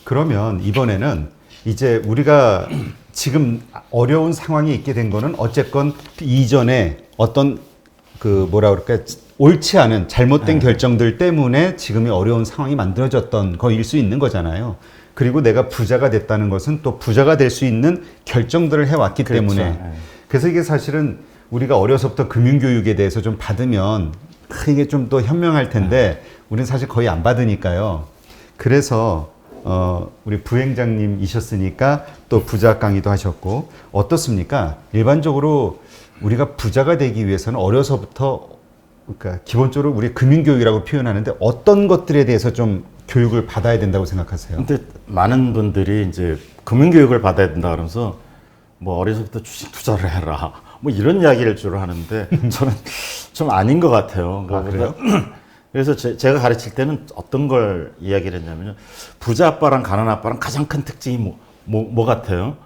그러면 이번에는 이제 우리가 지금 어려운 상황이 있게 된 거는 어쨌건 이전에 어떤 그 뭐라 그럴까 옳지 않은 잘못된 결정들 때문에 지금의 어려운 상황이 만들어졌던 거일 수 있는 거잖아요. 그리고 내가 부자가 됐다는 것은 또 부자가 될 수 있는 결정들을 해왔기 그렇죠. 때문에 그래서 이게 사실은 우리가 어려서부터 금융교육에 대해서 좀 받으면 이게 좀 더 현명할 텐데 우리는 사실 거의 안 받으니까요. 그래서 우리 부행장님이셨으니까 또 부자 강의도 하셨고 어떻습니까? 일반적으로 우리가 부자가 되기 위해서는 어려서부터 그러니까 기본적으로 우리 금융교육이라고 표현하는데 어떤 것들에 대해서 좀 교육을 받아야 된다고 생각하세요? 근데 많은 분들이 이제 금융교육을 받아야 된다 그러면서 뭐 어려서부터 주식 투자를 해라 뭐 이런 이야기를 주로 하는데 저는 좀 아닌 것 같아요. 아, 그래요? 그래서 제가 가르칠 때는 어떤 걸 이야기를 했냐면요. 부자 아빠랑 가난 아빠랑 가장 큰 특징이 뭐 같아요?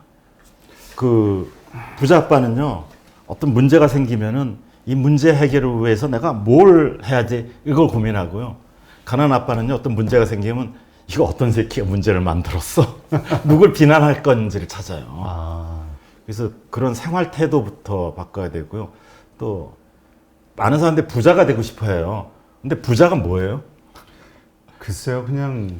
그 부자 아빠는요. 어떤 문제가 생기면은 이 문제 해결을 위해서 내가 뭘 해야지 이걸 고민하고요. 가난 아빠는요. 어떤 문제가 생기면 이거 어떤 새끼가 문제를 만들었어? 누굴 비난할 건지를 찾아요. 아, 그래서 그런 생활 태도부터 바꿔야 되고요. 또 많은 사람들이 부자가 되고 싶어 해요. 근데 부자가 뭐예요? 글쎄요, 그냥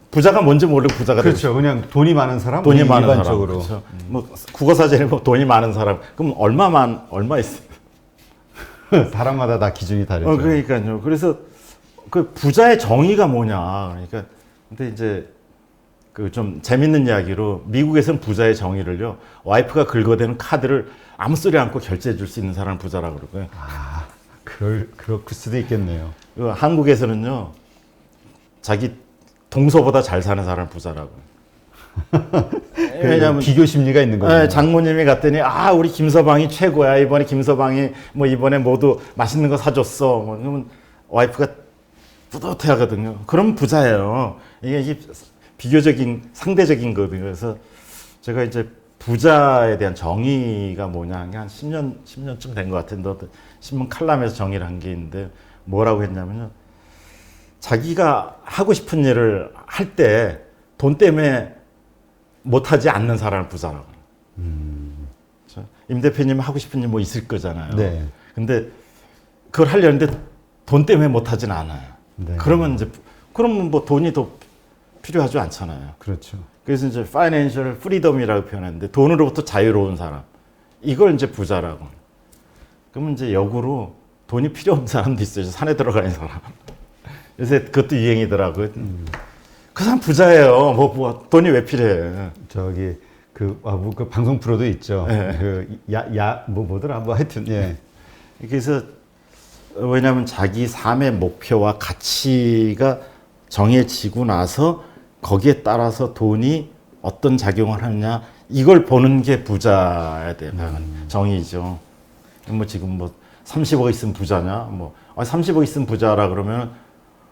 부자가 뭔지 모르고 부자가 되고 그렇죠. 그냥 돈이 많은 사람, 돈이 많은 일반적으로. 사람. 그렇죠. 뭐 국어사전에 뭐 돈이 많은 사람. 그럼 얼마 있어요? 사람마다 다 기준이 다르죠. 그러니까요. 그래서 그 부자의 정의가 뭐냐. 그러니까 근데 이제 그 좀 재밌는 이야기로 미국에서는 부자의 정의를요. 와이프가 긁어대는 카드를 아무 소리 않고 결제해 줄 수 있는 사람을 부자라고 그러고요. 아, 그럴 수도 있겠네요. 한국에서는요. 자기 동서보다 잘 사는 사람을 부자라고. 왜냐하면 비교 심리가 있는 거예요. 장모님이 갔더니 우리 김서방이 최고야. 이번에 김서방이 뭐 이번에 모두 맛있는 거 사줬어. 뭐 그러면 와이프가 뿌듯해 하거든요. 그럼 부자예요. 이게 비교적인 상대적인 거거든요. 그래서 제가 이제 부자에 대한 정의가 뭐냐 한 10년쯤 된 것 같은데 신문 칼럼에서 정의를 한 게 있는데 뭐라고 했냐면요. 자기가 하고 싶은 일을 할 때 돈 때문에 못하지 않는 사람을 부자라고. 임 대표님 하고 싶은 일 뭐 있을 거잖아요. 네. 근데 그걸 하려는데 돈 때문에 못하진 않아요. 네. 그러면 뭐 돈이 더 필요하지 않잖아요. 그렇죠. 그래서 이제 파이낸셜 프리덤이라고 표현하는데 돈으로부터 자유로운 사람. 이걸 이제 부자라고. 그러면 이제 역으로 돈이 필요 없는 사람도 있어요. 산에 들어가는 사람. 요새 그것도 유행이더라고요. 그 사람 부자예요. 뭐 돈이 왜 필요해? 저기 그 방송 프로도 있죠. 네. 뭐더라 뭐 하여튼 예. 그래서 왜냐하면 자기 삶의 목표와 가치가 정해지고 나서 거기에 따라서 돈이 어떤 작용을 하느냐 이걸 보는 게 부자에 대한 정의죠. 뭐 지금 뭐 30억 있으면 부자냐? 뭐 30억 있으면 부자라 그러면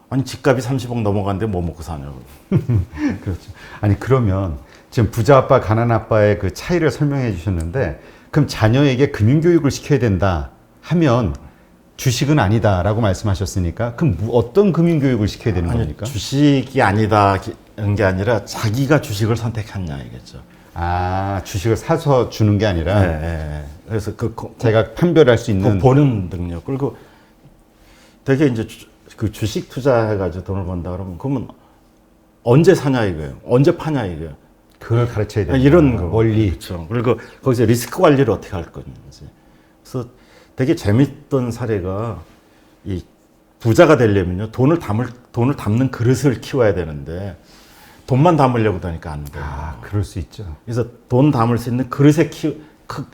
아니 집값이 30억 넘어가는데 뭐 먹고 사냐고. 그렇죠. 아니 그러면 지금 부자 아빠, 가난 아빠의 그 차이를 설명해 주셨는데 그럼 자녀에게 금융교육을 시켜야 된다 하면 주식은 아니다라고 말씀하셨으니까 그럼 어떤 금융교육을 시켜야 되는 겁니까? 주식이 아니다는 게 아니라 자기가 주식을 선택했냐 이겠죠. 아, 주식을 사서 주는 게 아니라 네. 그래서 제가 판별할 수 있는 보는 능력. 그리고 되게 이제 그 주식 투자해가지고 돈을 번다 그러면 언제 사냐 이거예요. 언제 파냐 이거예요. 그걸 가르쳐야 된다. 이런 거. 원리. 그렇죠. 그리고 거기서 리스크 관리를 어떻게 할 건지. 그래서 되게 재밌던 사례가 이 부자가 되려면요. 돈을 담는 그릇을 키워야 되는데 돈만 담으려고 하니까 안 돼요. 아, 그럴 수 있죠. 그래서 돈 담을 수 있는 그릇에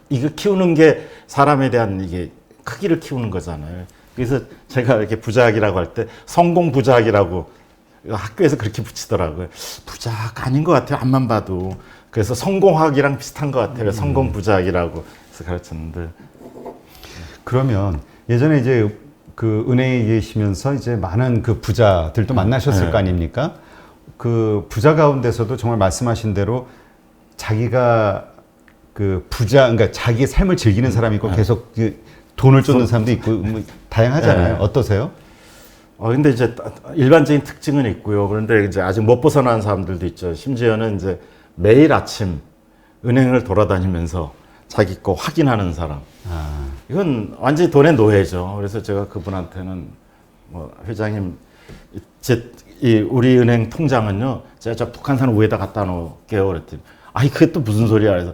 이거 키우는 게 사람에 대한 이게 크기를 키우는 거잖아요. 그래서 제가 이렇게 부자학이라고 할 때 성공 부자학이라고 학교에서 그렇게 붙이더라고요. 부자학 아닌 것 같아요. 앞만 봐도. 그래서 성공학이랑 비슷한 것 같아요. 성공 부자학이라고 해서 가르쳤는데. 그러면 예전에 이제 그 은행에 계시면서 이제 많은 그 부자들도 만나셨을 거 아닙니까? 그 부자 가운데서도 정말 말씀하신 대로 자기가 그 그러니까 자기의 삶을 즐기는 사람이 있고 계속 그 돈을 쫓는 사람도 있고 뭐 다양하잖아요. 어떠세요? 근데 이제 일반적인 특징은 있고요. 그런데 이제 아직 못 벗어난 사람들도 있죠. 심지어는 이제 매일 아침 은행을 돌아다니면서 자기 거 확인하는 사람. 이건 완전히 돈의 노예죠. 그래서 제가 그분한테는 뭐 회장님, 우리 은행 통장은요, 제가 저 북한산 우에다 갖다 놓을게요. 그랬더니, 아이, 그게 또 무슨 소리야. 그래서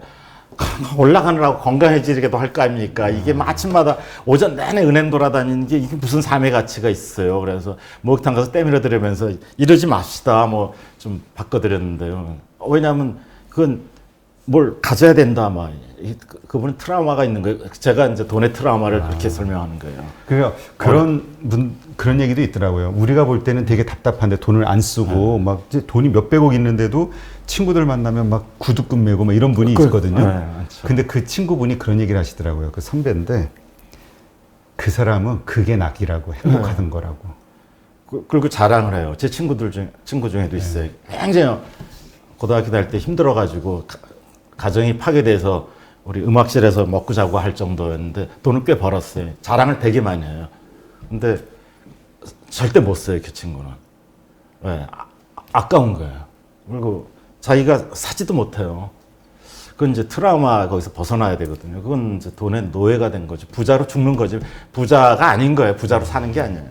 올라가느라고 건강해지기도 할 거 아닙니까? 이게 아침마다 오전 내내 은행 돌아다니는 게 이게 무슨 삶의 가치가 있어요. 그래서 목욕탕 가서 때밀어 드리면서 이러지 맙시다. 뭐 좀 바꿔드렸는데요. 왜냐하면 그건 뭘 가져야 된다. 막 그분은 트라우마가 있는 거예요. 제가 이제 돈의 트라우마를 그렇게 설명하는 거예요. 그래요. 그런 얘기도 있더라고요. 우리가 볼 때는 되게 답답한데 돈을 안 쓰고 막 이제 돈이 몇백억 있는데도 친구들 만나면 막 구두금 메고 막 이런 분이 있거든요. 많죠. 근데 그 친구분이 그런 얘기를 하시더라고요. 그 선배인데 그 사람은 그게 낙이라고 행복하던 거라고. 그리고 자랑을 해요. 제 친구 중에도 있어요. 굉장히 고등학교 다닐 때 힘들어가지고 가정이 파괴돼서 우리 음악실에서 먹고 자고 할 정도였는데 돈을 꽤 벌었어요. 자랑을 되게 많이 해요. 근데 절대 못 써요, 그 친구는. 네, 아까운 거예요. 그리고 자기가 사지도 못해요. 그건 이제 트라우마 거기서 벗어나야 되거든요. 그건 이제 돈의 노예가 된 거죠. 부자로 죽는 거지. 부자가 아닌 거예요. 부자로 사는 게 아니에요.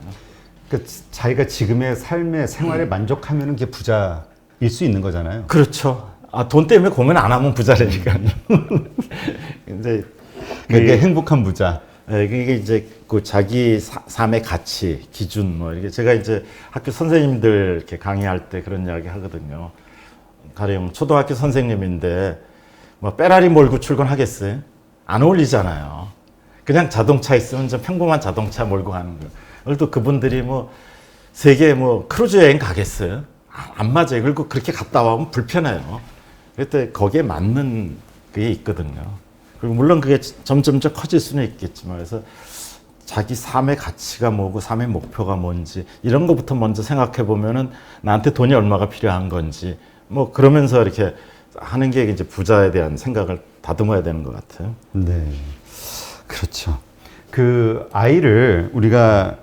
그러니까 자기가 지금의 삶의 생활에 만족하면 그게 부자일 수 있는 거잖아요. 그렇죠. 돈 때문에 고민 안 하면 부자라니까요. 이제 그게 행복한 부자. 네, 이게 이제 그 자기 삶의 가치, 기준 뭐 이게 제가 이제 학교 선생님들 이렇게 강의할 때 그런 이야기 하거든요. 가령 초등학교 선생님인데 뭐 페라리 몰고 출근하겠어요? 안 어울리잖아요. 그냥 자동차 있으면 좀 평범한 자동차 몰고 가는 거예요. 그래도 그분들이 뭐 세계 뭐 크루즈 여행 가겠어요? 안 맞아요. 그리고 그렇게 갔다 와면 불편해요. 그때 거기에 맞는 게 있거든요. 그리고 물론 그게 점점점 커질 수는 있겠지만 그래서 자기 삶의 가치가 뭐고 삶의 목표가 뭔지 이런 것부터 먼저 생각해 보면은 나한테 돈이 얼마가 필요한 건지 뭐 그러면서 이렇게 하는 게 이제 부자에 대한 생각을 다듬어야 되는 것 같아요. 네. 그렇죠. 그 아이를 우리가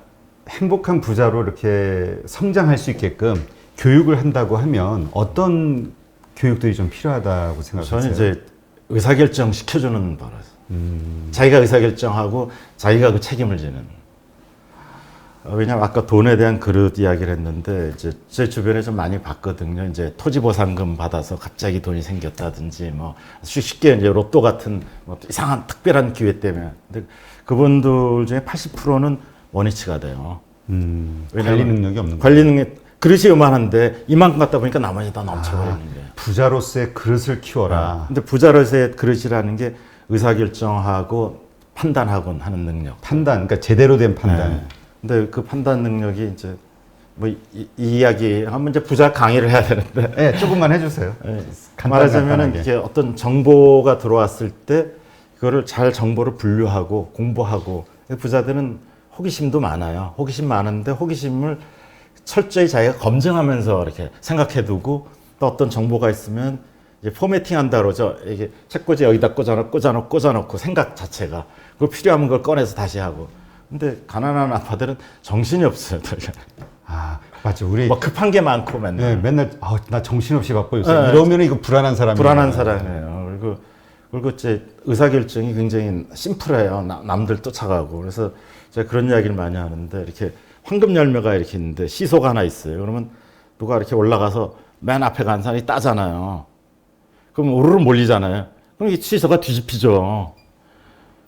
행복한 부자로 이렇게 성장할 수 있게끔 교육을 한다고 하면 어떤 교육들이 좀 필요하다고 생각하세요? 저는 이제 의사결정 시켜주는 바라서 자기가 의사결정하고 자기가 그 책임을 지는. 왜냐면 아까 돈에 대한 그릇 이야기를 했는데 이제 제 주변에 좀 많이 봤거든요. 이제 토지보상금 받아서 갑자기 돈이 생겼다든지 뭐 쉽게 이제 로또 같은 뭐 이상한 특별한 기회 때문에. 근데 그분들 중에 80%는 원위치가 돼요. 관리 능력이 없는 거예요. 관리 능력 그릇이 요만한데 이만큼 갖다 보니까 나머지 다 넘쳐버리는 거예요. 부자로서의 그릇을 키워라. 근데 부자로서의 그릇이라는 게 의사결정하고 판단하곤 하는 능력. 판단, 그러니까 제대로 된 판단. 네. 근데 그 판단 능력이 이제 뭐 이 이야기 하면 이제 부자 강의를 해야 되는데. 네, 조금만 해주세요. 네. 말하자면은 이게 어떤 정보가 들어왔을 때 그거를 잘 정보를 분류하고 공부하고 부자들은 호기심도 많아요. 호기심 많은데 호기심을 철저히 자기가 검증하면서 이렇게 생각해두고 또 어떤 정보가 있으면 이제 포매팅한다 그러죠. 이게 책꽂이 여기다 꽂아놓고 생각 자체가 그걸 필요하면 그걸 꺼내서 다시 하고. 근데 가난한 아빠들은 정신이 없어요. 아, 맞죠. 우리 뭐 급한 게 많고 맨날. 네, 맨날 나 정신없이 바빠 요새. 이러면 이거 불안한 사람이에요. 불안한 사람이에요. 그리고 이제 의사결정이 굉장히 심플해요. 남들 쫓아가고. 그래서 제가 그런 이야기를 많이 하는데 이렇게 황금 열매가 이렇게 있는데 시소가 하나 있어요. 그러면 누가 이렇게 올라가서 맨 앞에 간 사람이 따잖아요. 그럼 우르르 몰리잖아요. 그럼 이 시소가 뒤집히죠.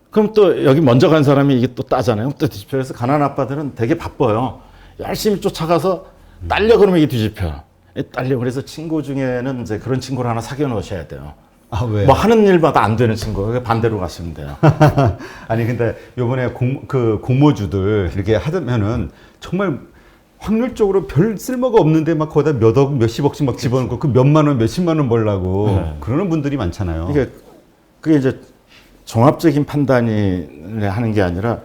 그럼 또 여기 먼저 간 사람이 이게 또 따잖아요. 또 뒤집혀서 가난한 아빠들은 되게 바빠요. 열심히 쫓아가서 딸려 그러면 이게 뒤집혀. 딸려. 그래서 친구 중에는 이제 그런 친구를 하나 사귀어 놓으셔야 돼요. 아, 왜? 뭐 하는 일마다 안 되는 친구. 반대로 가시면 돼요. 아니 근데 요번에 공모주들 이렇게 하면은 정말 확률적으로 별 쓸모가 없는데 막 거기다 몇억 몇십억씩 막 집어넣고 그 몇만 원 몇십만 원 벌라고 네. 그러는 분들이 많잖아요. 그게 이제 종합적인 판단이 하는 게 아니라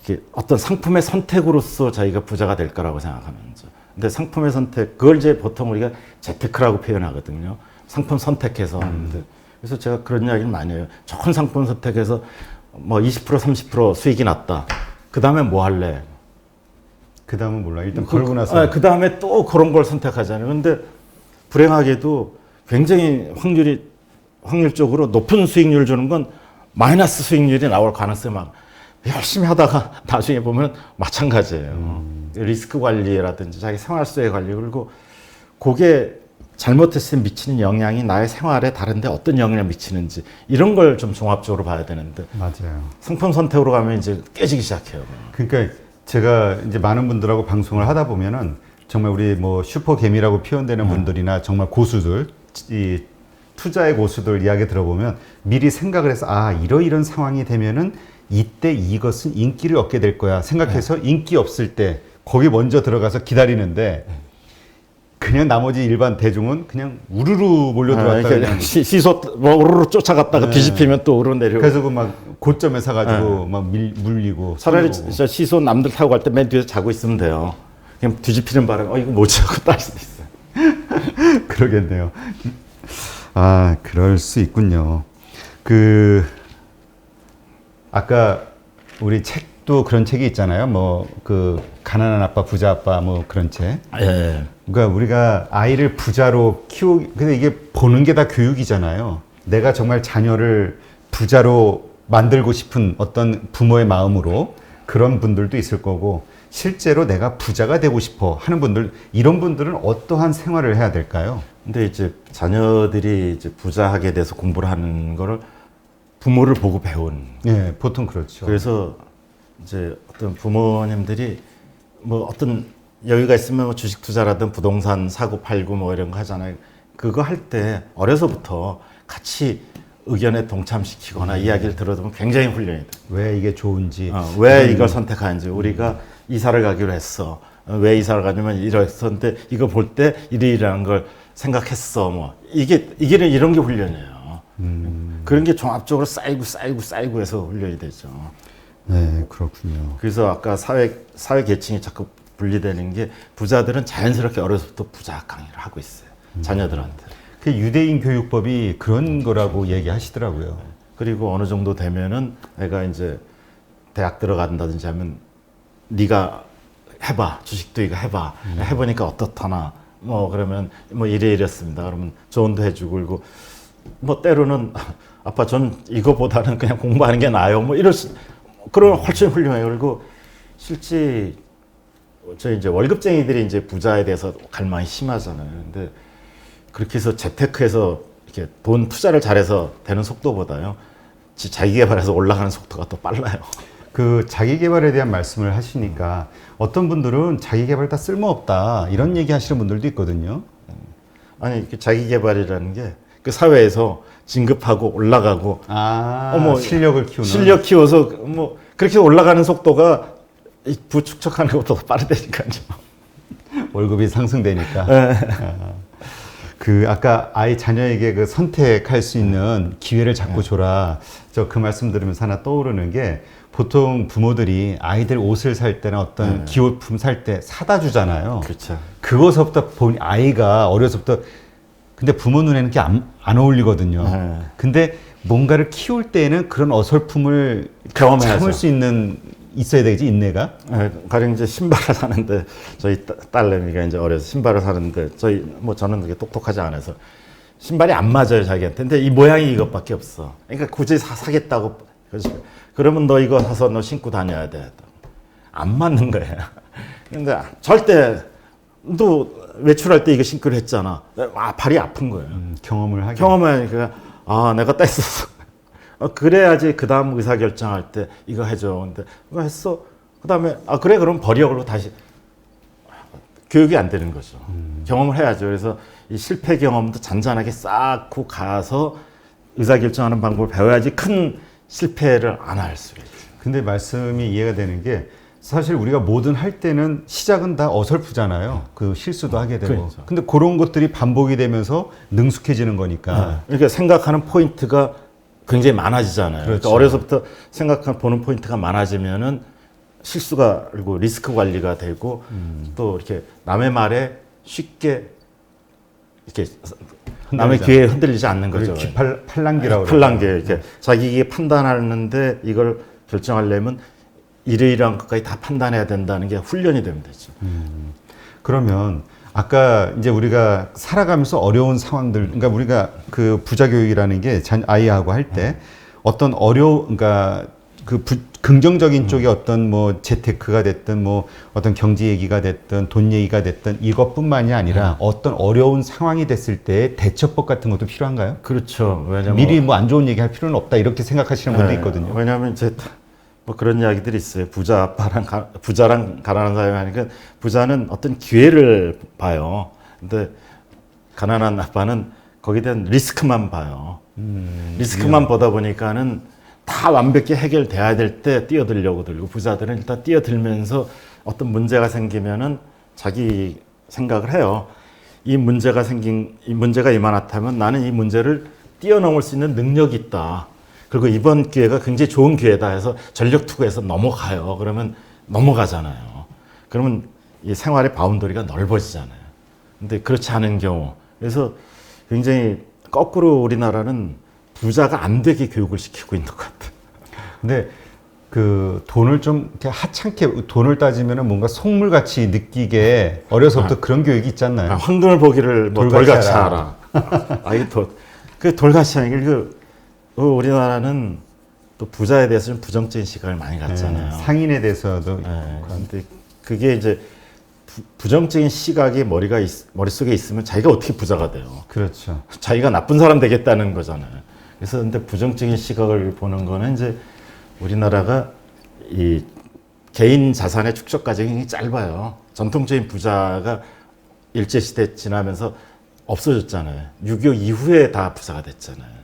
이렇게 어떤 상품의 선택으로서 자기가 부자가 될 거라고 생각하면서. 근데 상품의 선택 그걸 이제 보통 우리가 재테크라고 표현하거든요. 상품 선택해서 하는데. 그래서 제가 그런 이야기를 많이 해요. 좋은 상품 선택해서 뭐 20% 30% 수익이 났다. 그 다음에 뭐 할래? 그 다음은 몰라. 일단 벌고 나서. 그 다음에 또 그런 걸 선택하잖아요. 근데 불행하게도 굉장히 확률적으로 높은 수익률 주는 건 마이너스 수익률이 나올 가능성이 많아. 열심히 하다가 나중에 보면 마찬가지예요. 리스크 관리라든지 자기 생활수의 관리, 그리고 그게 잘못했을 때 미치는 영향이 나의 생활에 다른데 어떤 영향을 미치는지, 이런 걸 좀 종합적으로 봐야 되는데, 맞아요. 상품 선택으로 가면 이제 깨지기 시작해요. 그러니까 제가 이제 많은 분들하고 방송을 하다 보면은 정말 우리 뭐 슈퍼개미라고 표현되는 분들이나 정말 고수들, 이 투자의 고수들 이야기 들어보면 미리 생각을 해서 이런 상황이 되면은 이때 이것은 인기를 얻게 될 거야 생각해서 인기 없을 때 거기 먼저 들어가서 기다리는데, 그냥 나머지 일반 대중은 그냥 우르르 몰려 들어왔다. 그냥 시소 뭐 우르르 쫓아갔다가 뒤집히면 또 우르르 내려오고. 그래서 그 막 고점에 사가지고 막 물리고. 차라리 손해보고. 저 시소 남들 타고 갈 때 맨 뒤에서 자고 있으면 돼요. 그냥 뒤집히는 바람에 이거 뭐지 하고 딸 수도 있어요. 그러겠네요. 그럴 수 있군요. 아까 우리 책도 그런 책이 있잖아요. 뭐 가난한 아빠, 부자 아빠 뭐 그런 책. 예. 그러니까 우리가 아이를 부자로 근데 이게 보는 게 다 교육이잖아요. 내가 정말 자녀를 부자로 만들고 싶은 어떤 부모의 마음으로 그런 분들도 있을 거고, 실제로 내가 부자가 되고 싶어 하는 분들, 이런 분들은 어떠한 생활을 해야 될까요? 근데 이제 자녀들이 이제 부자하게 돼서 공부를 하는 거를 부모를 보고 배운. 예, 보통 그렇죠. 그래서 이제 어떤 부모님들이 뭐 어떤 여유가 있으면 뭐 주식 투자라든 부동산 사고 팔고 뭐 이런 거 하잖아요. 그거 할 때 어려서부터 같이 의견에 동참시키거나 이야기를 들어두면 굉장히 훈련이 돼. 왜 이게 좋은지, 왜 이걸 선택하는지, 우리가 이사를 가기로 했어. 왜 이사를 가냐면 이랬었는데 이거 볼 때 이러이러한 걸 생각했어. 뭐 이런 게 훈련이에요. 그런 게 종합적으로 쌓이고 해서 훈련이 되죠. 네, 그렇군요. 그래서 아까 사회 계층이 자꾸 분리되는 게, 부자들은 자연스럽게 어려서부터 부자 강의를 하고 있어요. 자녀들한테. 그 유대인 교육법이 그런 거라고 얘기하시더라고요. 그리고 어느 정도 되면은 애가 이제 대학 들어간다든지 하면 네가 해봐, 주식도 이거 해봐, 해보니까 어떻더나, 뭐 그러면 뭐 이랬습니다. 그러면 조언도 해주고, 그리고 뭐 때로는 아빠 전 이거보다는 그냥 공부하는 게 나아요. 뭐 그런 훨씬 훌륭해요. 그리고 실제 저희 이제 월급쟁이들이 이제 부자에 대해서 갈망이 심하잖아요. 근데 그렇게 해서 재테크해서 이렇게 돈 투자를 잘해서 되는 속도보다요, 자기 개발해서 올라가는 속도가 더 빨라요. 그 자기 개발에 대한 말씀을 하시니까 어떤 분들은 자기 개발 다 쓸모없다 이런 얘기 하시는 분들도 있거든요. 아니, 자기 개발이라는 게 그 사회에서 진급하고 올라가고, 실력을 키우는. 실력 키워서 뭐 그렇게 올라가는 속도가 부축적하는 것보다 더 빠르다니까요. 월급이 상승되니까. 아까 아이 자녀에게 그 선택할 수 있는 기회를 자꾸 줘라. 저 그 말씀 들으면서 하나 떠오르는 게, 보통 부모들이 아이들 옷을 살 때나 어떤 기호품 살 때 사다 주잖아요. 그렇죠. 그거서부터 아이가 어려서부터, 근데 부모 눈에는 그게 안 어울리거든요. 근데 뭔가를 키울 때에는 그런 어설픔을 경험해야죠. 참을 수 있어야 되지, 인내가. 가령 이제 신발을 사는데, 저희 딸내미가 이제 어려서 신발을 사는데, 저는 그게 똑똑하지 않아서 신발이 안 맞아요, 자기한테. 근데 이 모양이 이것밖에 없어. 그러니까 굳이 사겠다고. 그러면 너 이거 사서 너 신고 다녀야 돼. 안 맞는 거야. 근데 절대 너 외출할 때 이거 신기로 했잖아. 발이 아픈 거예요. 경험을 하게. 경험하니까 내가 뗐었어. 그래야지 그 다음 의사결정할 때 이거 해줘. 근데 그거 했어. 그 다음에 그래 그럼 버려. 그러고 다시 교육이 안 되는 거죠. 경험을 해야죠. 그래서 이 실패 경험도 잔잔하게 쌓고 가서 의사결정하는 방법을 배워야지 큰 실패를 안 할 수가 있죠. 근데 말씀이 이해가 되는 게, 사실 우리가 뭐든 할 때는 시작은 다 어설프잖아요. 그 실수도 하게 되고. 그렇죠. 근데 그런 것들이 반복이 되면서 능숙해지는 거니까. 그러니까 생각하는 포인트가 굉장히 많아지잖아요. 그렇죠. 그러니까 어려서부터 보는 포인트가 많아지면은 실수가, 그리고 리스크 관리가 되고, 또 이렇게 남의 말에 쉽게 이렇게 남의 기회에 흔들리지 않는 거죠. 팔랑귀라고. 팔랑귀. 이렇게 자기 판단하는데 이걸 결정하려면 이러이러한 것까지 다 판단해야 된다는 게 훈련이 되면 되죠. 그러면 아까 이제 우리가 살아가면서 어려운 상황들, 그러니까 우리가 그 부자 교육이라는 게 아이하고 할 때 어떤 그러니까 긍정적인 쪽에 어떤 뭐 재테크가 됐든 뭐 어떤 경제 얘기가 됐든 돈 얘기가 됐든 이것뿐만이 아니라 어떤 어려운 상황이 됐을 때 대처법 같은 것도 필요한가요? 그렇죠. 왜냐면 미리 뭐 안 좋은 얘기 할 필요는 없다 이렇게 생각하시는 분도 있거든요. 왜냐하면 이제 뭐 그런 이야기들이 있어요. 부자랑 가난한 사람이 하니까 부자는 어떤 기회를 봐요. 근데 가난한 아빠는 거기에 대한 리스크만 봐요. 리스크만 보다 보니까는 다 완벽히 해결돼야 될 때 뛰어들려고 들고 부자들은 일단 뛰어들면서 어떤 문제가 생기면은 자기 생각을 해요. 이 문제가 이만하다면 나는 이 문제를 뛰어넘을 수 있는 능력이 있다. 그리고 이번 기회가 굉장히 좋은 기회다 해서 전력 투구해서 넘어가요. 그러면 넘어가잖아요. 그러면 이 생활의 바운더리가 넓어지잖아요. 근데 그렇지 않은 경우. 그래서 굉장히 거꾸로 우리나라는 부자가 안 되게 교육을 시키고 있는 것 같아요. 근데 그 돈을 좀 이렇게 하찮게 돈을 따지면은 뭔가 속물같이 느끼게 어려서부터 그런 교육이 있지 않나요? 황금을 보기를 뭐 돌같이 알아. 그 돌같이 하는 게 우리나라는 또 부자에 대해서 좀 부정적인 시각을 많이 갖잖아요. 네, 상인에 대해서도. 그런데 그게 이제 부정적인 시각이 머릿속에 있으면 자기가 어떻게 부자가 돼요? 그렇죠. 자기가 나쁜 사람 되겠다는 거잖아요. 그래서 근데 부정적인 시각을 보는 거는 이제 우리나라가 이 개인 자산의 축적 과정이 굉장히 짧아요. 전통적인 부자가 일제시대 지나면서 없어졌잖아요. 6.25 이후에 다 부자가 됐잖아요.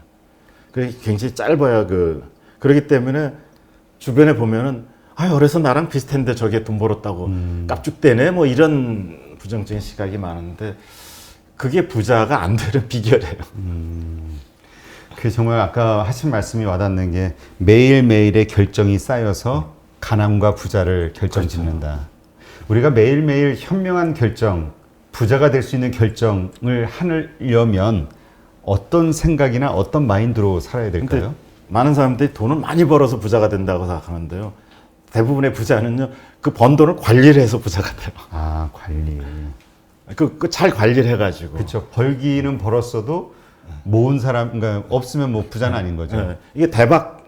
그게 굉장히 짧아요. 그렇기 때문에 주변에 보면은 어려서 나랑 비슷한데 저게 돈 벌었다고 깝죽대네 뭐 이런 부정적인 시각이 많은데 그게 부자가 안 되는 비결이에요. 그 정말 아까 하신 말씀이 와닿는 게 매일매일의 결정이 쌓여서 가난과 부자를 결정짓는다. 우리가 매일매일 현명한 결정, 부자가 될 수 있는 결정을 하려면 어떤 생각이나 어떤 마인드로 살아야 될까요? 많은 사람들이 돈을 많이 벌어서 부자가 된다고 생각하는데요. 대부분의 부자는요, 그 번 돈을 관리를 해서 부자가 돼요. 아, 관리. 잘 관리를 해가지고. 그렇죠. 벌기는 벌었어도 모은 사람, 그러니까 없으면 뭐 부자는 아닌 거죠. 네. 이게 대박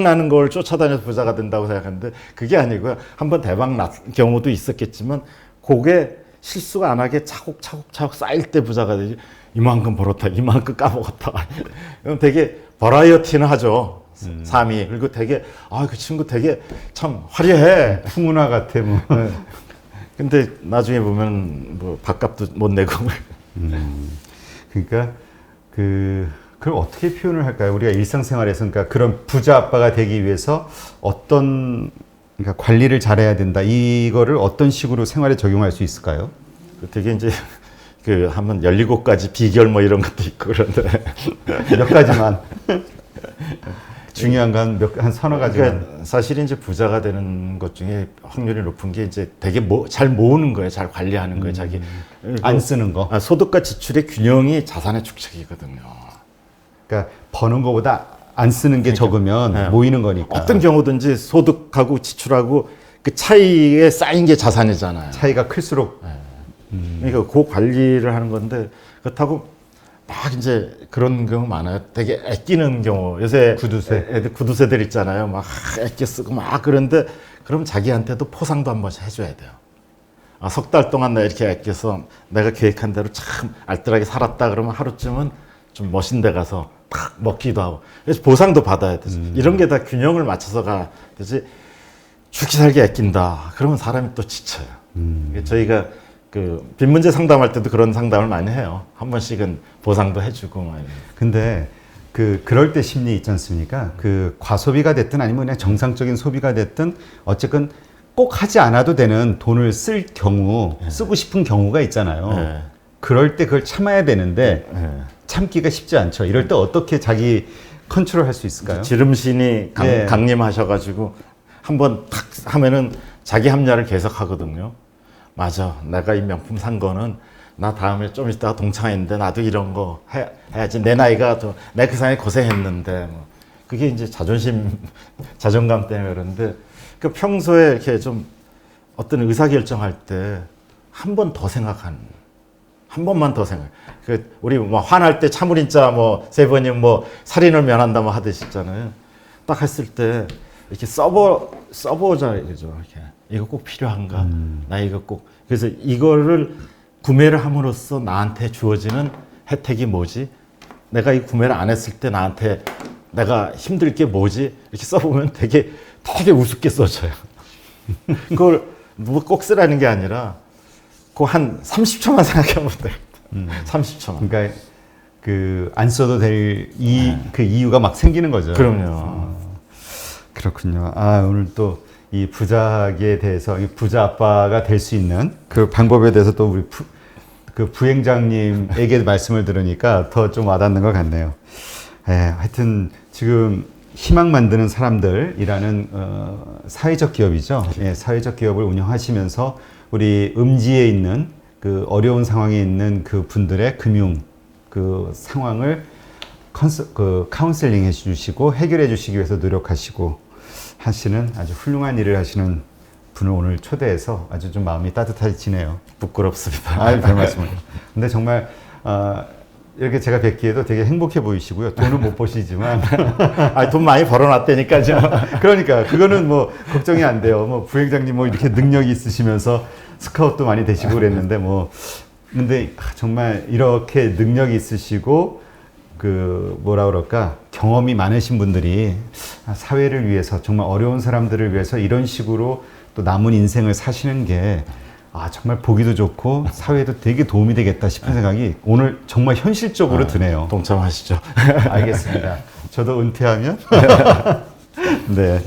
나는 걸 쫓아다녀서 부자가 된다고 생각하는데 그게 아니고요. 한번 대박 난 경우도 있었겠지만 그게 실수가 안 하게 차곡차곡 쌓일 때 부자가 되지. 이만큼 벌었다, 이만큼 까먹었다. 그럼 되게 버라이어티는 하죠. 삶이. 그리고 되게 그 친구 되게 참 화려해. 풍운화 같아 뭐. 네. 근데 나중에 보면 뭐 밥값도 못 내고. 그러니까 그걸 어떻게 표현을 할까요? 우리가 일상생활에서 그러니까 그런 부자 아빠가 되기 위해서 그러니까 관리를 잘해야 된다. 이거를 어떤 식으로 생활에 적용할 수 있을까요? 되게 이제 한번 17가지 비결 뭐 이런 것도 있고 그런데 몇 가지만 중요한 건 한 서너 가지만. 그러니까 사실 이제 부자가 되는 것 중에 확률이 높은 게 이제 되게 잘 모으는 거예요. 잘 관리하는 거예요. 자기 안 쓰는 거. 소득과 지출의 균형이 자산의 축적이거든요. 그러니까 버는 거보다 안 쓰는 게 적으면 모이는 거니까. 어떤 경우든지 소득하고 지출하고 그 차이에 쌓인 게 자산이잖아요. 차이가 클수록. 그러니까 그 관리를 하는 건데 그렇다고 막 이제 그런 경우 많아요. 되게 아끼는 경우. 요새 애들 구두쇠들 있잖아요. 막 아껴 쓰고 막 그런데 그럼 자기한테도 포상도 한 번씩 해줘야 돼요. 석 달 동안 나 이렇게 아껴서 내가 계획한 대로 참 알뜰하게 살았다 그러면 하루쯤은 좀 멋진 데 가서 팍 먹기도 하고. 그래서 보상도 받아야 되죠. 이런 게 다 균형을 맞춰서 가야 되지. 죽기 살기 아낀다. 그러면 사람이 또 지쳐요. 저희가 빚 문제 상담할 때도 그런 상담을 많이 해요. 한 번씩은 보상도 해주고. 막. 근데 그럴 때 심리 있지 않습니까? 과소비가 됐든 아니면 그냥 정상적인 소비가 됐든 어쨌든 꼭 하지 않아도 되는 돈을 쓸 경우, 쓰고 싶은 경우가 있잖아요. 그럴 때 그걸 참아야 되는데 참기가 쉽지 않죠. 이럴 때 어떻게 자기 컨트롤 할 수 있을까요? 지름신이 강림하셔가지고 한번 탁 하면은 자기 합리화를 계속 하거든요. 맞아. 내가 이 명품 산 거는 나 다음에 좀 있다가 동창회인데 나도 이런 거 해야지. 내 나이가 내 그 사이에 고생했는데 뭐. 그게 이제 자존감 때문에 그런데 그 평소에 이렇게 좀 어떤 의사결정할 때 한 번 더 생각하는, 한 번만 더 생각. 그 우리 뭐 화날 때 참을인자 뭐 세 번이면 뭐 살인을 면한다 뭐 하듯이 있잖아요. 딱 했을 때 이렇게 써보자 이거죠. 이렇게 이거 꼭 필요한가? 나 이거 꼭. 그래서 이거를 구매를 함으로써 나한테 주어지는 혜택이 뭐지? 내가 이 구매를 안 했을 때 나한테 내가 힘들 게 뭐지? 이렇게 써보면 되게 우습게 써져요. 그걸 뭐 꼭 쓰라는 게 아니라 그 한 30초만 생각하면 돼요. 30초만. 그러니까 그 안 써도 될 그 이유가 막 생기는 거죠. 그럼요. 그렇군요. 아, 오늘 또 이 부작에 대해서 이 부자 아빠가 될 수 있는 그 방법에 대해서 또 우리 그 부행장님에게 말씀을 들으니까 더 좀 와닿는 것 같네요. 하여튼 지금 희망 만드는 사람들이라는 사회적 기업이죠. 예, 사회적 기업을 운영하시면서 우리 음지에 있는 그 어려운 상황에 있는 그 분들의 금융 그 상황을 카운셀링 해주시고 해결해 주시기 위해서 노력하시고 하시는 아주 훌륭한 일을 하시는 분을 오늘 초대해서 아주 좀 마음이 따뜻해지네요. 부끄럽습니다. 아유, 별 말씀을. 근데 정말 이렇게 제가 뵙기에도 되게 행복해 보이시고요. 돈은 못 버시지만 돈 많이 벌어놨다니까요. 그러니까 그거는 뭐 걱정이 안 돼요. 뭐 부회장님 뭐 이렇게 능력이 있으시면서 스카웃도 많이 되시고 그랬는데 뭐 근데 정말 이렇게 능력이 있으시고 그 뭐라 그럴까 경험이 많으신 분들이 사회를 위해서 정말 어려운 사람들을 위해서 이런 식으로 또 남은 인생을 사시는 게 정말 보기도 좋고 사회에도 되게 도움이 되겠다 싶은 생각이 오늘 정말 현실적으로 드네요. 동참하시죠. 알겠습니다. 저도 은퇴하면 네.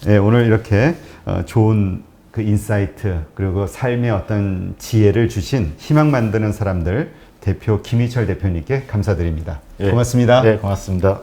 네, 오늘 이렇게 좋은 그 인사이트 그리고 삶의 어떤 지혜를 주신 희망 만드는 사람들 대표 김희철 대표님께 감사드립니다. 예. 고맙습니다. 네, 고맙습니다.